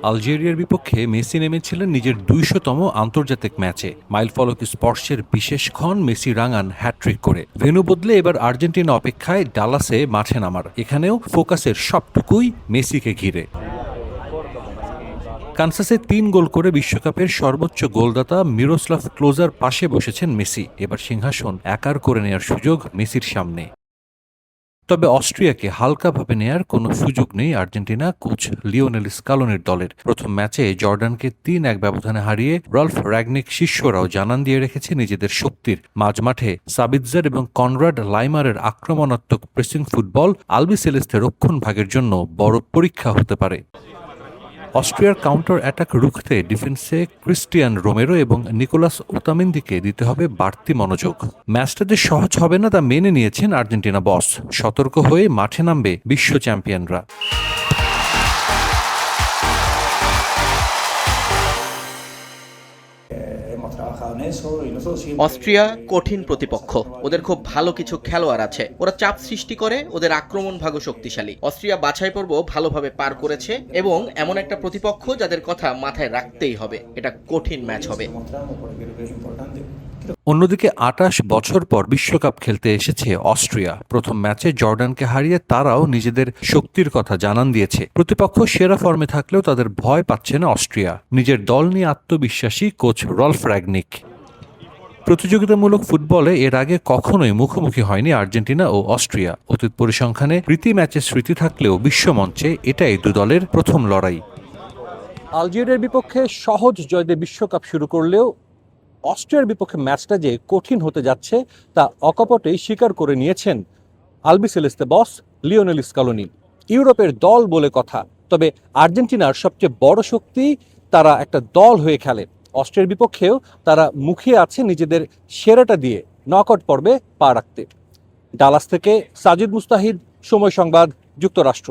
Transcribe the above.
আলজেরিয়ার বিপক্ষে মেসি নেমেছিলেন নিজের ২০০তম আন্তর্জাতিক ম্যাচে। মাইলফলক স্পর্শের বিশেষ ক্ষণ মেসি রাঙান হ্যাটট্রিক করে। ভেন্যু বদলে এবার আর্জেন্টিনা অপেক্ষায় ডালাসে মাঠে নামার। এখানেও ফোকাসের সবটুকুই মেসিকে ঘিরে। কানসাসে ৩ গোল করে বিশ্বকাপের সর্বোচ্চ গোলদাতা মিরোস্লাভ ক্লোজার পাশে বসেছেন মেসি। এবার সিংহাসন একার করে নেয়ার সুযোগ মেসির সামনে। তবে অস্ট্রিয়াকে হালকাভাবে নেয়ার কোনো সুযোগ নেই আর্জেন্টিনা কোচ লিওনেল স্কালোনির দলের। প্রথম ম্যাচে জর্ডানকে ৩-১ ব্যবধানে হারিয়ে রাল্ফ র্যাগনিক শিষ্যরাও জানান দিয়ে রেখেছে নিজেদের শক্তির। মাঝমাঠে সাবিৎজার এবং কনরাড লাইমারের আক্রমণাত্মক প্রেসিং ফুটবল আলবিসেলেস্তে রক্ষণ ভাগের জন্য বড় পরীক্ষা হতে পারে। অস্ট্রিয়ার কাউন্টার অ্যাটাক রুখতে ডিফেন্সে ক্রিস্টিয়ান রোমেরো এবং নিকোলাস ওতামেন্দিকে দিতে হবে বাড়তি মনোযোগ। ম্যাচটা যে সহজ হবে না তা মেনে নিয়েছেন আর্জেন্টিনা বস। সতর্ক হয়ে মাঠে নামবে বিশ্ব চ্যাম্পিয়নরা। অস্ট্রিয়া কঠিন প্রতিপক্ষ, ওদের খুব ভালো কিছু খেলোয়াড় আছে, ওরা চাপ সৃষ্টি করে, ওদের আক্রমণ ভাগও শক্তিশালী। অস্ট্রিয়া বাছাই পর্ব ভালোভাবে পার করেছে এবং এমন একটা প্রতিপক্ষ যাদের কথা মাথায় রাখতেই হবে। এটা কঠিন ম্যাচ হবে। অন্যদিকে ২৮ বছর পর বিশ্বকাপ খেলতে এসেছে অস্ট্রিয়া। প্রথম ম্যাচে জর্ডানকে হারিয়ে তারাও নিজেদের শক্তির কথা জানান দিয়েছে। প্রতিপক্ষ সেরা ফর্মে থাকলেও তাদের ভয় পাচ্ছে না অস্ট্রিয়া। নিজের দল নিয়ে আত্মবিশ্বাসী কোচ রাল্ফ র্যাগনিক। প্রতিযোগিতামূলক ফুটবলে এর আগে কখনোই মুখোমুখি হয়নি আর্জেন্টিনা ও অস্ট্রিয়া। অতীত পরিসংখ্যানে প্রীতি ম্যাচের স্মৃতি থাকলেও বিশ্বমঞ্চে এটাই দু দলের প্রথম লড়াই। আলজেরিয়ার বিপক্ষে সহজ জয় দিয়ে বিশ্বকাপ শুরু করলেও অস্ট্রিয়ার বিপক্ষে ম্যাচটা যে কঠিন হতে যাচ্ছে তা অকপটেই স্বীকার করে নিয়েছেন আলবিসেলেস্তে বস লিওনেল স্কালোনি। ইউরোপের দল বলে কথা, তবে আর্জেন্টিনার সবচেয়ে বড় শক্তি তারা একটা দল হয়ে খেলে। অস্ট্রিয়ার বিপক্ষেও তারা মুখিয়ে আছে নিজেদের সেরাটা দিয়ে নকআউট পর্বে পা রাখতে। ডালাস থেকে সাজিদ মুস্তাহিদ, সময় সংবাদ, যুক্তরাষ্ট্র।